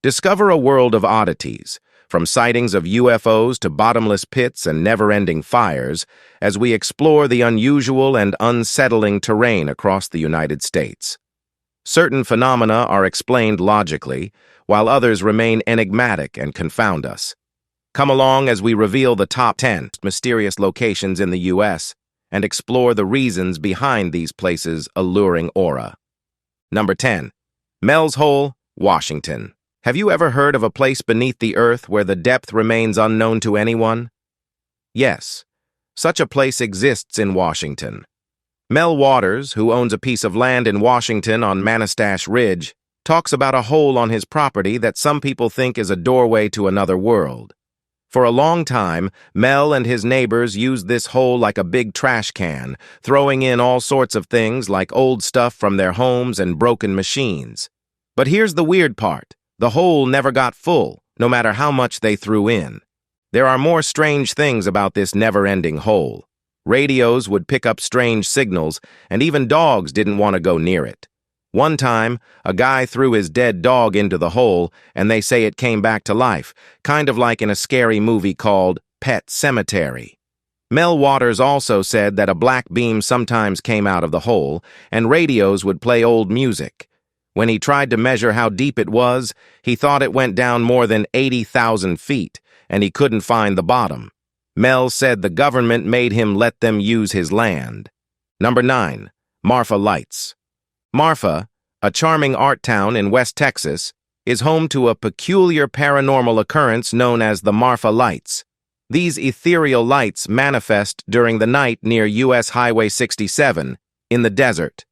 Discover a world of oddities, from sightings of UFOs to bottomless pits and never-ending fires, as we explore the unusual and unsettling terrain across the United States. Certain phenomena are explained logically, while others remain enigmatic and confound us. Come along as we reveal the top 10 mysterious locations in the U.S. and explore the reasons behind these places' alluring aura. Number 10. Mel's Hole, Washington. Have you ever heard of a place beneath the earth where the depth remains unknown to anyone? Yes, such a place exists in Washington. Mel Waters, who owns a piece of land in Washington on Manastash Ridge, talks about a hole on his property that some people think is a doorway to another world. For a long time, Mel and his neighbors used this hole like a big trash can, throwing in all sorts of things like old stuff from their homes and broken machines. But here's the weird part. The hole never got full, no matter how much they threw in. There are more strange things about this never-ending hole. Radios would pick up strange signals, and even dogs didn't want to go near it. One time, a guy threw his dead dog into the hole, and they say it came back to life, kind of like in a scary movie called Pet Sematary. Mel Waters also said that a black beam sometimes came out of the hole, and radios would play old music. When he tried to measure how deep it was, he thought it went down more than 80,000 feet, and he couldn't find the bottom. Mel said the government made him let them use his land. Number 9. Marfa Lights. Marfa, a charming art town in West Texas, is home to a peculiar paranormal occurrence known as the Marfa Lights. These ethereal lights manifest during the night near U.S. Highway 67, in the desert.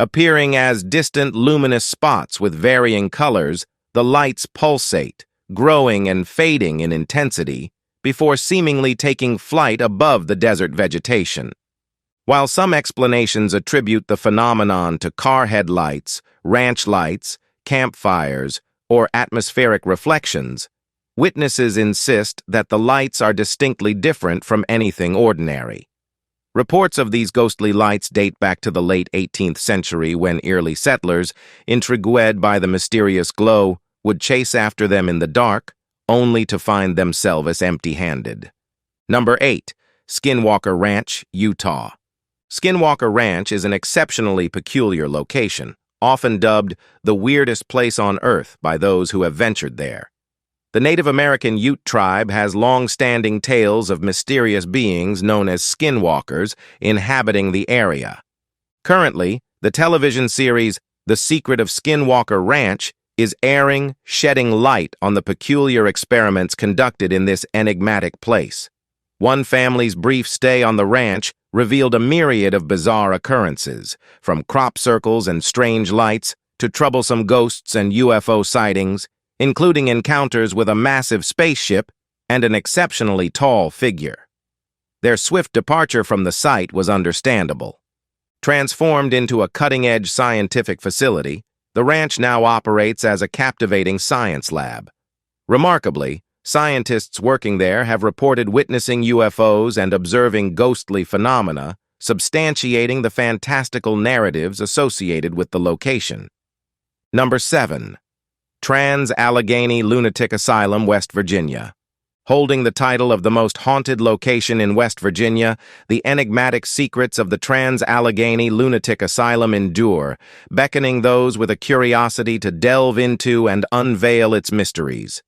Appearing as distant luminous spots with varying colors, the lights pulsate, growing and fading in intensity, before seemingly taking flight above the desert vegetation. While some explanations attribute the phenomenon to car headlights, ranch lights, campfires, or atmospheric reflections, witnesses insist that the lights are distinctly different from anything ordinary. Reports of these ghostly lights date back to the late 18th century when early settlers, intrigued by the mysterious glow, would chase after them in the dark, only to find themselves empty-handed. Number 8. Skinwalker Ranch, Utah. Skinwalker Ranch is an exceptionally peculiar location, often dubbed the weirdest place on Earth by those who have ventured there. The Native American Ute tribe has long-standing tales of mysterious beings known as skinwalkers inhabiting the area. Currently, the television series The Secret of Skinwalker Ranch is airing, shedding light on the peculiar experiments conducted in this enigmatic place. One family's brief stay on the ranch revealed a myriad of bizarre occurrences, from crop circles and strange lights to troublesome ghosts and UFO sightings, including encounters with a massive spaceship and an exceptionally tall figure. Their swift departure from the site was understandable. Transformed into a cutting-edge scientific facility, the ranch now operates as a captivating science lab. Remarkably, scientists working there have reported witnessing UFOs and observing ghostly phenomena, substantiating the fantastical narratives associated with the location. Number 7. Trans-Allegheny Lunatic Asylum, West Virginia. Holding the title of the most haunted location in West Virginia, the enigmatic secrets of the Trans-Allegheny Lunatic Asylum endure, beckoning those with a curiosity to delve into and unveil its mysteries.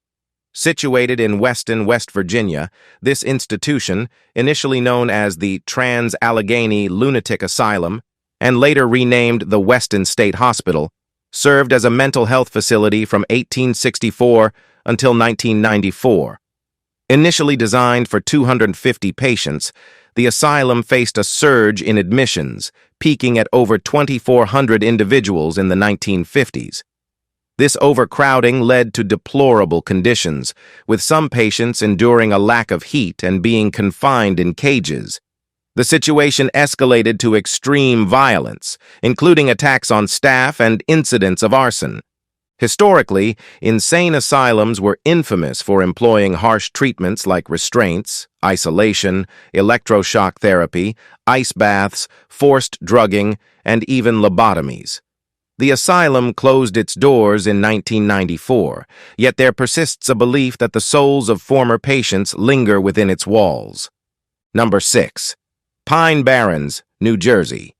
Situated in Weston, West Virginia, this institution, initially known as the Trans-Allegheny Lunatic Asylum, and later renamed the Weston State Hospital, served as a mental health facility from 1864 until 1994. Initially designed for 250 patients, the asylum faced a surge in admissions, peaking at over 2,400 individuals in the 1950s. This overcrowding led to deplorable conditions, with some patients enduring a lack of heat and being confined in cages. The situation escalated to extreme violence, including attacks on staff and incidents of arson. Historically, insane asylums were infamous for employing harsh treatments like restraints, isolation, electroshock therapy, ice baths, forced drugging, and even lobotomies. The asylum closed its doors in 1994, yet there persists a belief that the souls of former patients linger within its walls. Number 6. Pine Barrens, New Jersey.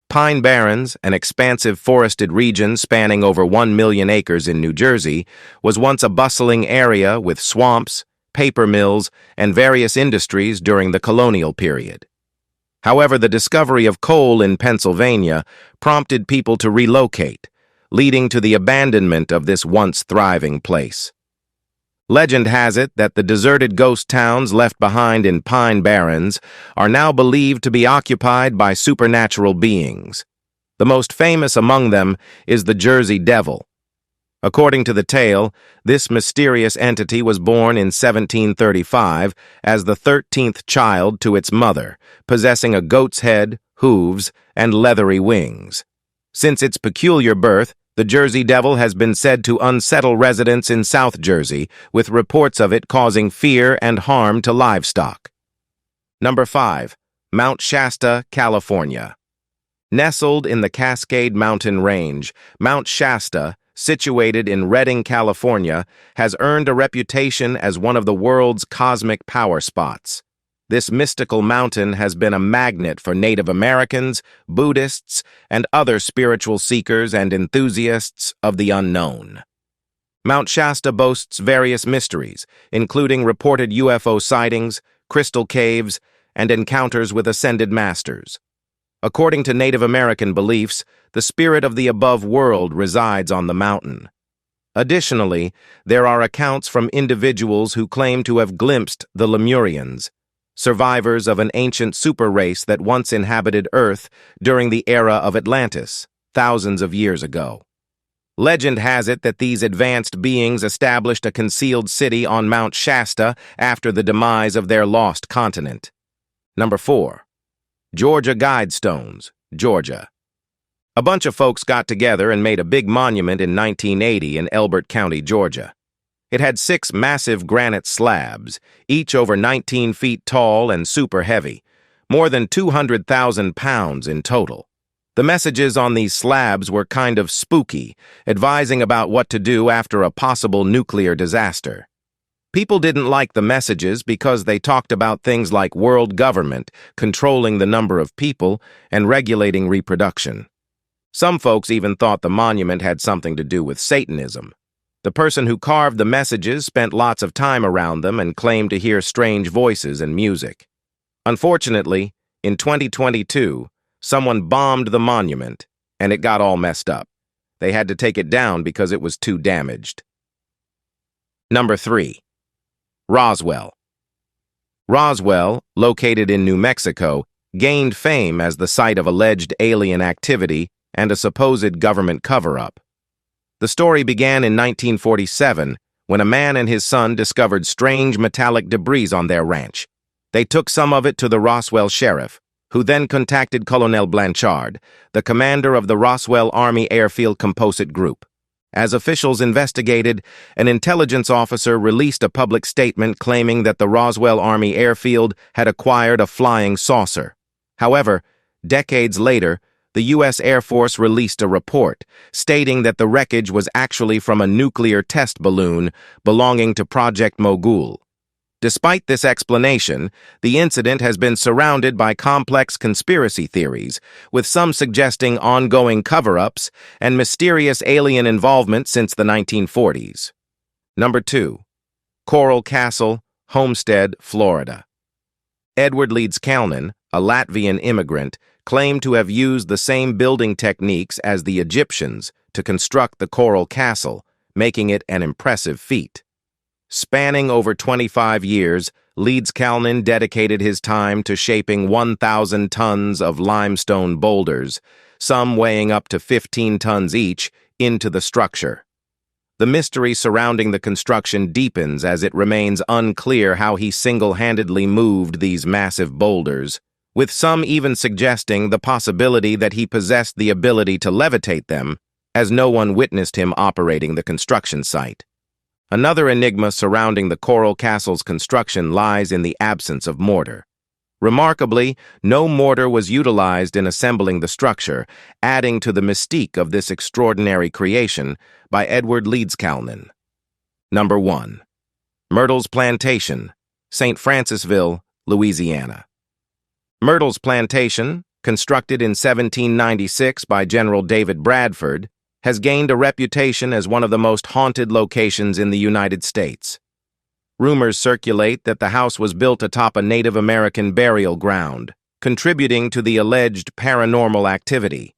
Pine Barrens, an expansive forested region spanning over 1 million acres in New Jersey, was once a bustling area with swamps, paper mills, and various industries during the colonial period. However, the discovery of coal in Pennsylvania prompted people to relocate, leading to the abandonment of this once thriving place. Legend has it that the deserted ghost towns left behind in Pine Barrens are now believed to be occupied by supernatural beings. The most famous among them is the Jersey Devil. According to the tale, this mysterious entity was born in 1735 as the 13th child to its mother, possessing a goat's head, hooves, and leathery wings. Since its peculiar birth, the Jersey Devil has been said to unsettle residents in South Jersey, with reports of it causing fear and harm to livestock. Number 5. Mount Shasta, California. Nestled in the Cascade Mountain Range, Mount Shasta, situated in Redding, California, has earned a reputation as one of the world's cosmic power spots. This mystical mountain has been a magnet for Native Americans, Buddhists, and other spiritual seekers and enthusiasts of the unknown. Mount Shasta boasts various mysteries, including reported UFO sightings, crystal caves, and encounters with ascended masters. According to Native American beliefs, the spirit of the above world resides on the mountain. Additionally, there are accounts from individuals who claim to have glimpsed the Lemurians, survivors of an ancient super race that once inhabited Earth during the era of Atlantis, thousands of years ago. Legend has it that these advanced beings established a concealed city on Mount Shasta after the demise of their lost continent. Number 4. Georgia Guidestones, Georgia. A bunch of folks got together and made a big monument in 1980 in Elbert County, Georgia. It had 6 massive granite slabs, each over 19 feet tall and super heavy, more than 200,000 pounds in total. The messages on these slabs were kind of spooky, advising about what to do after a possible nuclear disaster. People didn't like the messages because they talked about things like world government, controlling the number of people, and regulating reproduction. Some folks even thought the monument had something to do with Satanism. The person who carved the messages spent lots of time around them and claimed to hear strange voices and music. Unfortunately, in 2022, someone bombed the monument, and it got all messed up. They had to take it down because it was too damaged. Number 3. Roswell. Roswell, located in New Mexico, gained fame as the site of alleged alien activity and a supposed government cover-up. The story began in 1947 when a man and his son discovered strange metallic debris on their ranch. They took some of it to the Roswell sheriff, who then contacted Colonel Blanchard, the commander of the Roswell Army Airfield Composite Group. As officials investigated, an intelligence officer released a public statement claiming that the Roswell Army Airfield had acquired a flying saucer. However, decades later, the U.S. Air Force released a report stating that the wreckage was actually from a nuclear test balloon belonging to Project Mogul. Despite this explanation, the incident has been surrounded by complex conspiracy theories, with some suggesting ongoing cover-ups and mysterious alien involvement since the 1940s. Number 2. Coral Castle, Homestead, Florida. Edward Leeds Kalnin, a Latvian immigrant, claimed to have used the same building techniques as the Egyptians to construct the Coral Castle, making it an impressive feat. Spanning over 25 years, Leeds Kalnin dedicated his time to shaping 1,000 tons of limestone boulders, some weighing up to 15 tons each, into the structure. The mystery surrounding the construction deepens as it remains unclear how he single-handedly moved these massive boulders, with some even suggesting the possibility that he possessed the ability to levitate them, as no one witnessed him operating the construction site. Another enigma surrounding the Coral Castle's construction lies in the absence of mortar. Remarkably, no mortar was utilized in assembling the structure, adding to the mystique of this extraordinary creation by Edward Leedskalnin. Number 1. Myrtles Plantation, St. Francisville, Louisiana. Myrtles Plantation, constructed in 1796 by General David Bradford, has gained a reputation as one of the most haunted locations in the United States. Rumors circulate that the house was built atop a Native American burial ground, contributing to the alleged paranormal activity.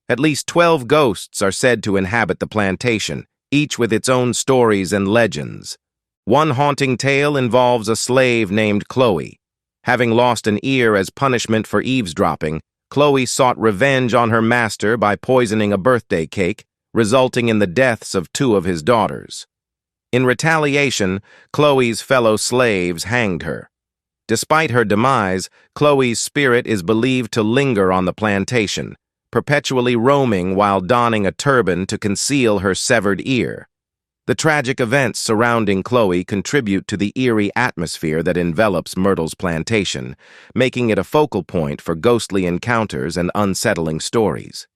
At least 12 ghosts are said to inhabit the plantation, each with its own stories and legends. One haunting tale involves a slave named Chloe. Having lost an ear as punishment for eavesdropping, Chloe sought revenge on her master by poisoning a birthday cake, resulting in the deaths of 2 of his daughters. In retaliation, Chloe's fellow slaves hanged her. Despite her demise, Chloe's spirit is believed to linger on the plantation, perpetually roaming while donning a turban to conceal her severed ear. The tragic events surrounding Chloe contribute to the eerie atmosphere that envelops Myrtles Plantation, making it a focal point for ghostly encounters and unsettling stories.